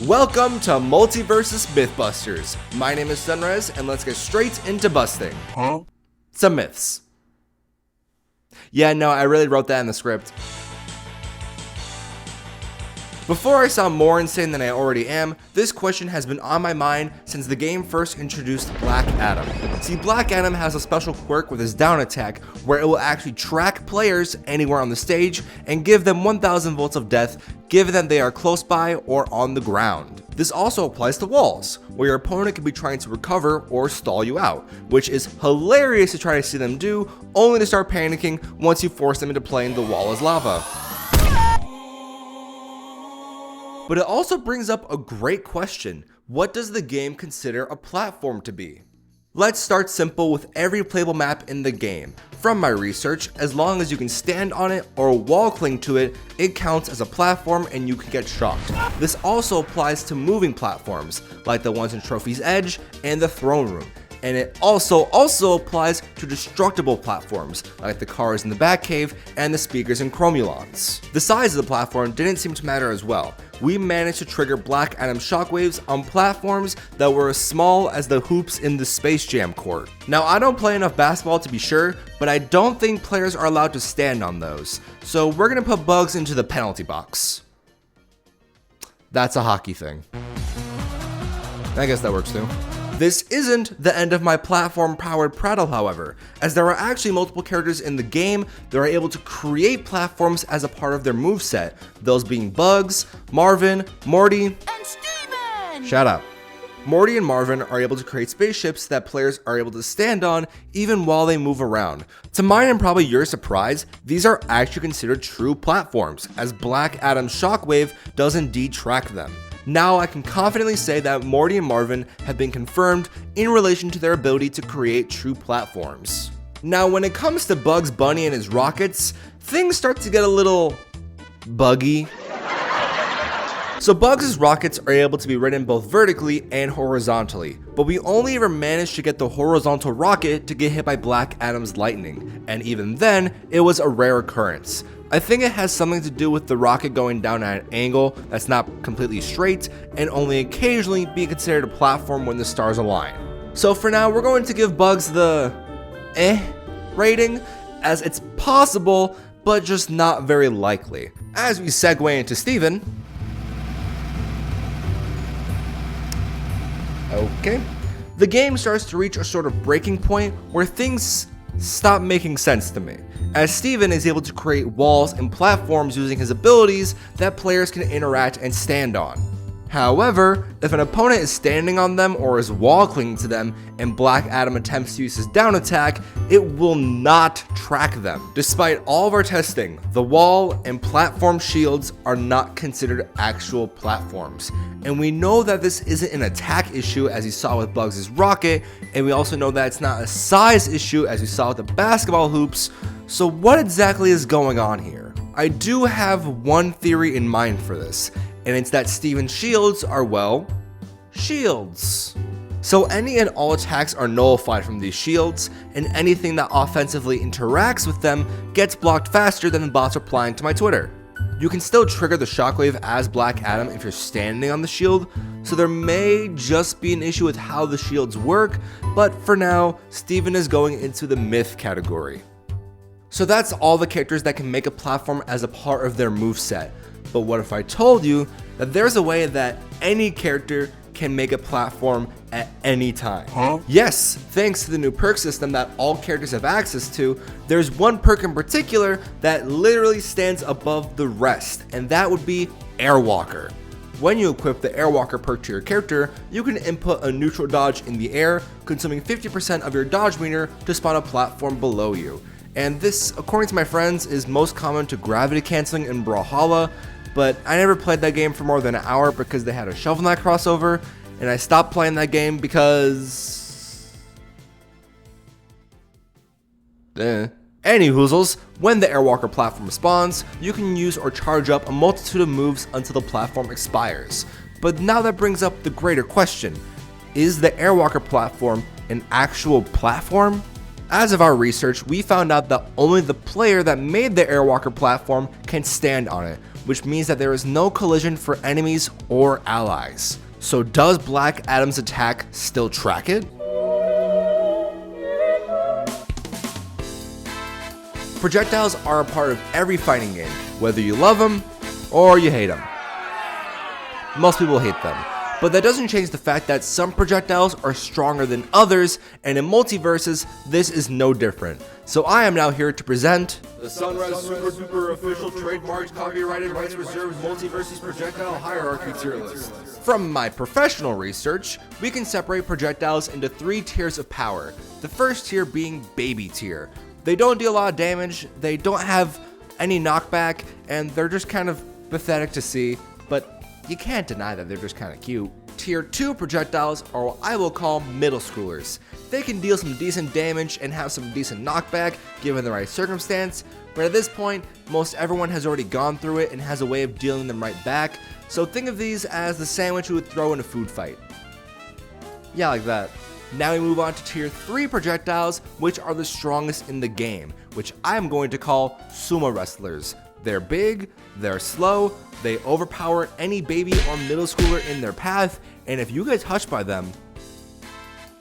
Welcome to Multiversus Mythbusters. My name is SunRez, and let's get straight into busting some myths. Yeah, no, I really wrote that in the script. Before I sound more insane than I already am, this question has been on my mind since the game first introduced Black Adam. See, Black Adam has a special quirk with his down attack where it will actually track players anywhere on the stage and give them 1000 volts of death given that they are close by or on the ground. This also applies to walls, where your opponent can be trying to recover or stall you out, which is hilarious to try to see them do, only to start panicking once you force them into playing the wall as lava. But it also brings up a great question. What does the game consider a platform to be? Let's start simple with every playable map in the game. From my research, as long as you can stand on it or wall cling to it, it counts as a platform and you can get shocked. This also applies to moving platforms, like the ones in Trophy's Edge and the Throne Room. And it also applies to destructible platforms, like the cars in the Batcave and the speakers in Chromulons. The size of the platform didn't seem to matter as well. We managed to trigger Black Adam shockwaves on platforms that were as small as the hoops in the Space Jam court. Now, I don't play enough basketball to be sure, but I don't think players are allowed to stand on those. So we're gonna put bugs into the penalty box. That's a hockey thing. I guess that works too. This isn't the end of my platform-powered prattle, however, as there are actually multiple characters in the game that are able to create platforms as a part of their moveset, those being Bugs, Marvin, Morty, and Steven! Shout out. Morty and Marvin are able to create spaceships that players are able to stand on even while they move around. To mine and probably your surprise, these are actually considered true platforms, as Black Adam's shockwave does indeed track them. Now I can confidently say that Morty and Marvin have been confirmed in relation to their ability to create true platforms. Now when it comes to Bugs Bunny and his rockets, things start to get a little buggy. So Bugs' rockets are able to be ridden both vertically and horizontally, but we only ever managed to get the horizontal rocket to get hit by Black Adam's lightning, and even then, it was a rare occurrence. I think it has something to do with the rocket going down at an angle that's not completely straight and only occasionally be considered a platform when the stars align. So for now, we're going to give Bugs the rating, as it's possible, but just not very likely. As we segue into Steven. Okay. The game starts to reach a sort of breaking point where things stop making sense to me, as Steven is able to create walls and platforms using his abilities that players can interact and stand on. However, if an opponent is standing on them or is wall clinging to them and Black Adam attempts to use his down attack, it will not track them. Despite all of our testing, the wall and platform shields are not considered actual platforms. And we know that this isn't an attack issue as you saw with Bugs' rocket, and we also know that it's not a size issue as you saw with the basketball hoops. So what exactly is going on here? I do have one theory in mind for this, and it's that Steven's shields are, well, shields. So any and all attacks are nullified from these shields, and anything that offensively interacts with them gets blocked faster than the bots replying to my Twitter. You can still trigger the shockwave as Black Adam if you're standing on the shield, so there may just be an issue with how the shields work, but for now, Steven is going into the myth category. So that's all the characters that can make a platform as a part of their moveset. But what if I told you that there's a way that any character can make a platform at any time? Yes, thanks to the new perk system that all characters have access to, there's one perk in particular that literally stands above the rest, and that would be Airwalker. When you equip the Airwalker perk to your character, you can input a neutral dodge in the air, consuming 50% of your dodge meter to spawn a platform below you. And this, according to my friends, is most common to gravity canceling in Brawlhalla, but I never played that game for more than an hour because they had a Shovel Knight crossover, and I stopped playing that game because... Any hoozles, when the Airwalker platform spawns, you can use or charge up a multitude of moves until the platform expires. But now that brings up the greater question, is the Airwalker platform an actual platform? As of our research, we found out that only the player that made the Airwalker platform can stand on it, which means that there is no collision for enemies or allies. So does Black Adam's attack still track it? Projectiles are a part of every fighting game, whether you love them or you hate them. Most people hate them, but that doesn't change the fact that some projectiles are stronger than others, and in Multiversus, this is no different. So I am now here to present the SunRez Super Duper Official Trademarked Copyrighted Rights Reserved Multiversus Projectile Hierarchy Tier List. From my professional research, we can separate projectiles into 3 tiers of power. The first tier being baby tier. They don't deal a lot of damage, they don't have any knockback, and they're just kind of pathetic to see, but you can't deny that they're just kind of cute. Tier 2 projectiles are what I will call middle schoolers. They can deal some decent damage and have some decent knockback given the right circumstance, but at this point, most everyone has already gone through it and has a way of dealing them right back, so think of these as the sandwich you would throw in a food fight. Yeah, like that. Now we move on to tier 3 projectiles, which are the strongest in the game, which I'm going to call sumo wrestlers. They're big, they're slow, they overpower any baby or middle schooler in their path, and if you get touched by them,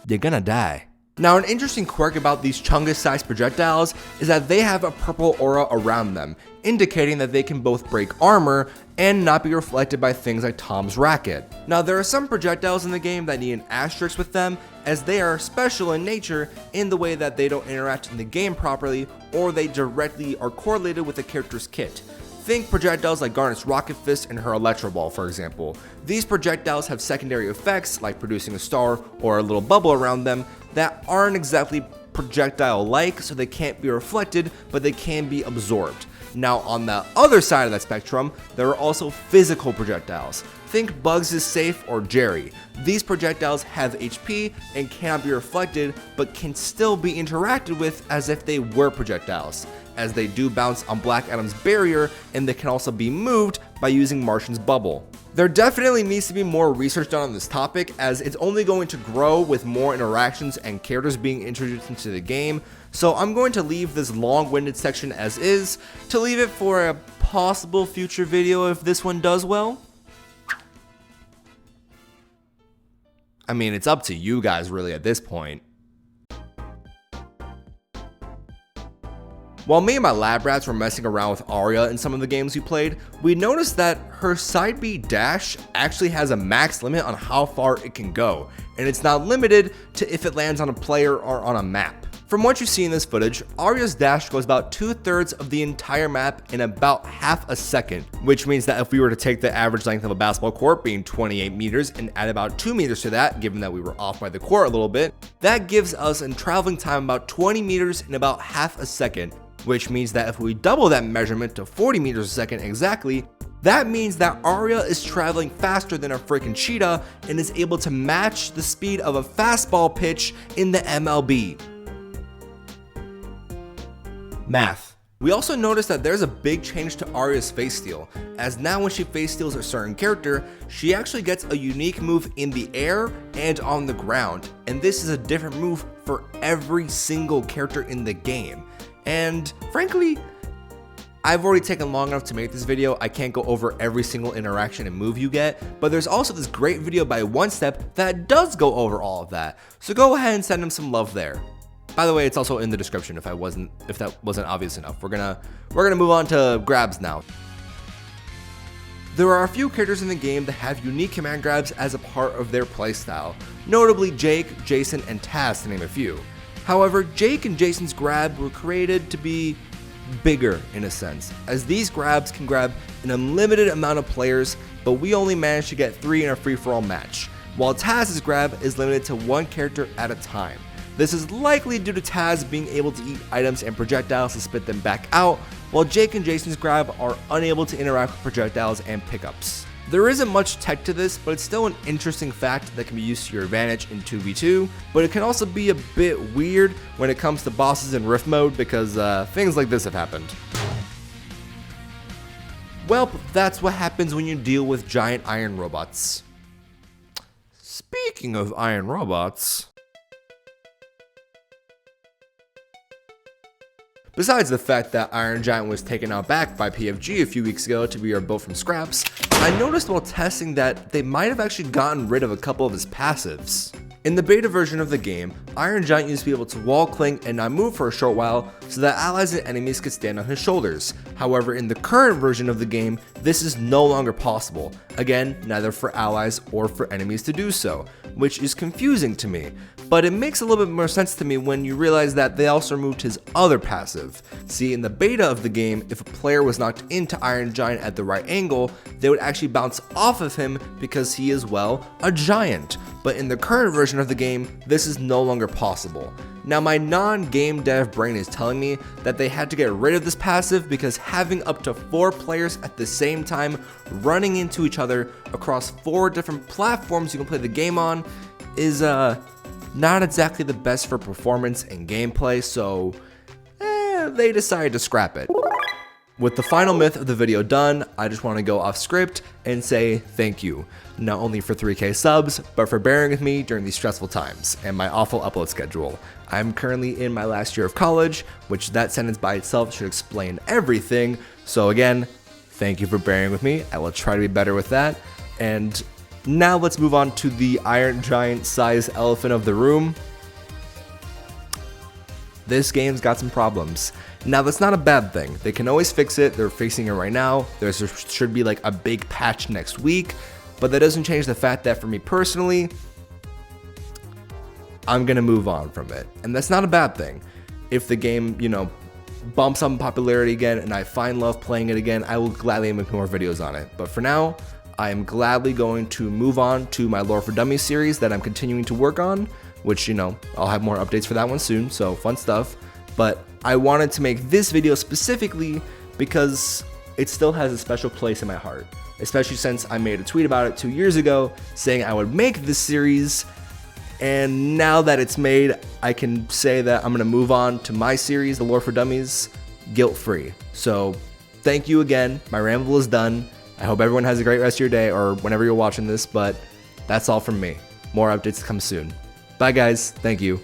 you're gonna die. Now, an interesting quirk about these chungus-sized projectiles is that they have a purple aura around them, indicating that they can both break armor and not be reflected by things like Tom's racket. Now, there are some projectiles in the game that need an asterisk with them, as they are special in nature in the way that they don't interact in the game properly, or they directly are correlated with the character's kit. Think projectiles like Garnet's Rocket Fist and her Electro Ball, for example. These projectiles have secondary effects like producing a star or a little bubble around them that aren't exactly projectile-like, so they can't be reflected, but they can be absorbed. Now, on the other side of that spectrum, there are also physical projectiles. Think Bugs is Safe or Jerry. These projectiles have HP and cannot be reflected, but can still be interacted with as if they were projectiles, as they do bounce on Black Adam's barrier, and they can also be moved by using Martian's bubble. There definitely needs to be more research done on this topic, as it's only going to grow with more interactions and characters being introduced into the game, so I'm going to leave this long-winded section as is, to leave it for a possible future video if this one does well. I mean, it's up to you guys really at this point. While me and my lab rats were messing around with Arya in some of the games we played, we noticed that her side B dash actually has a max limit on how far it can go, and it's not limited to if it lands on a player or on a map. From what you see in this footage, Arya's dash goes about 2/3 of the entire map in about half a second, which means that if we were to take the average length of a basketball court being 28 meters and add about 2 meters to that, given that we were off by the court a little bit, that gives us in traveling time about 20 meters in about half a second, which means that if we double that measurement to 40 meters a second exactly, that means that Arya is traveling faster than a freaking cheetah and is able to match the speed of a fastball pitch in the MLB. Math. We also noticed that there's a big change to Arya's face steal, as now when she face steals a certain character, she actually gets a unique move in the air and on the ground, and this is a different move for every single character in the game. And frankly, I've already taken long enough to make this video, I can't go over every single interaction and move you get, but there's also this great video by One Step that does go over all of that, so go ahead and send him some love there. By the way, it's also in the description if that wasn't obvious enough. We're gonna move on to grabs now. There are a few characters in the game that have unique command grabs as a part of their playstyle, notably Jake, Jason, and Taz to name a few. However, Jake and Jason's grab were created to be bigger in a sense, as these grabs can grab an unlimited amount of players, but we only managed to get 3 in a free-for-all match, while Taz's grab is limited to 1 character at a time. This is likely due to Taz being able to eat items and projectiles to spit them back out, while Jake and Jason's grab are unable to interact with projectiles and pickups. There isn't much tech to this, but it's still an interesting fact that can be used to your advantage in 2v2, but it can also be a bit weird when it comes to bosses in Rift mode because things like this have happened. Well, that's what happens when you deal with giant iron robots. Speaking of iron robots... Besides the fact that Iron Giant was taken out back by PFG a few weeks ago to be rebuilt from scraps, I noticed while testing that they might have actually gotten rid of a couple of his passives. In the beta version of the game, Iron Giant used to be able to wall cling and not move for a short while so that allies and enemies could stand on his shoulders. However, in the current version of the game, this is no longer possible. Again, neither for allies or for enemies to do so, which is confusing to me. But it makes a little bit more sense to me when you realize that they also removed his other passive. See, in the beta of the game, if a player was knocked into Iron Giant at the right angle, they would actually bounce off of him because he is, well, a giant. But in the current version of the game, this is no longer possible. Now, my non-game dev brain is telling me that they had to get rid of this passive because having up to 4 players at the same time running into each other across 4 different platforms you can play the game on is not exactly the best for performance and gameplay, so they decided to scrap it. With the final myth of the video done, I just want to go off script and say thank you, not only for 3K subs, but for bearing with me during these stressful times and my awful upload schedule. I'm currently in my last year of college, which that sentence by itself should explain everything, so again, thank you for bearing with me. I will try to be better with that, and now let's move on to the Iron Giant size elephant of the room. This game's got some problems. Now, that's not a bad thing. They can always fix it. They're fixing it right now. There should be like a big patch next week, but that doesn't change the fact that for me personally, I'm gonna move on from it. And that's not a bad thing. If the game, bumps up in popularity again and I find love playing it again, I will gladly make more videos on it. But for now, I am gladly going to move on to my Lore for Dummies series that I'm continuing to work on, which, I'll have more updates for that one soon, so fun stuff. But I wanted to make this video specifically because it still has a special place in my heart, especially since I made a tweet about it 2 years ago saying I would make this series, and now that it's made, I can say that I'm going to move on to my series, the Lore for Dummies, guilt-free. So thank you again, my ramble is done. I hope everyone has a great rest of your day or whenever you're watching this, but that's all from me. More updates to come soon. Bye guys, thank you.